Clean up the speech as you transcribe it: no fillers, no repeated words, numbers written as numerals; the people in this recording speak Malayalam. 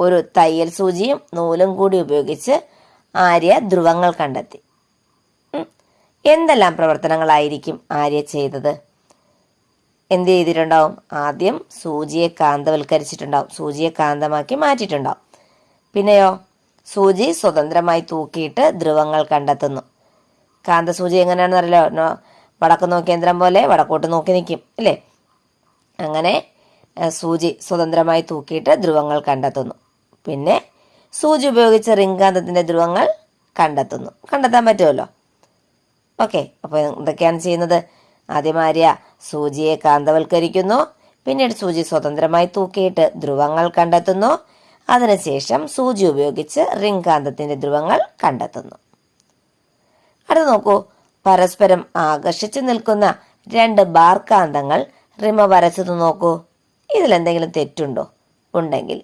ഒരു തയ്യൽ സൂചിയും നൂലും കൂടി ഉപയോഗിച്ച് ആര്യ ധ്രുവങ്ങൾ കണ്ടെത്തി. എന്തെല്ലാം പ്രവർത്തനങ്ങളായിരിക്കും ആര്യ ചെയ്തത്? എന്ത് ചെയ്തിട്ടുണ്ടാവും? ആദ്യം സൂചിയെ കാന്തവൽക്കരിച്ചിട്ടുണ്ടാവും, സൂചിയെ കാന്തമാക്കി മാറ്റിയിട്ടുണ്ടാവും. പിന്നെയോ സൂചി സ്വതന്ത്രമായി തൂക്കിയിട്ട് ധ്രുവങ്ങൾ കണ്ടെത്തുന്നു. കാന്തസൂചി എങ്ങനെയാണെന്ന് അറിയാലോ, വടക്ക് നോക്കിയ യന്ത്രം പോലെ വടക്കോട്ട് നോക്കി നിൽക്കും അല്ലേ? അങ്ങനെ സൂചി സ്വതന്ത്രമായി തൂക്കിയിട്ട് ധ്രുവങ്ങൾ കണ്ടെത്തുന്നു. പിന്നെ സൂചി ഉപയോഗിച്ച് റിംഗ് കാന്തത്തിന്റെ ധ്രുവങ്ങൾ കണ്ടെത്താൻ പറ്റുമല്ലോ. ഓക്കെ, അപ്പോൾ എന്തൊക്കെയാണ് ചെയ്യുന്നത്? ആദ്യം ആര്യ സൂചിയെ കാന്തവൽക്കരിക്കുന്നു, പിന്നീട് സൂചി സ്വതന്ത്രമായി തൂക്കിയിട്ട് ധ്രുവങ്ങൾ കണ്ടെത്തുന്നു, അതിനുശേഷം സൂചി ഉപയോഗിച്ച് റിംഗ് കാന്തത്തിന്റെ ധ്രുവങ്ങൾ കണ്ടെത്തുന്നു. അടുത്ത നോക്കൂ, പരസ്പരം ആകർഷിച്ചു നിൽക്കുന്ന രണ്ട് ബാർ കാന്തങ്ങൾ റിമ വരച്ചത് നോക്കൂ. ഇതിലെന്തെങ്കിലും തെറ്റുണ്ടോ? ഉണ്ടെങ്കിൽ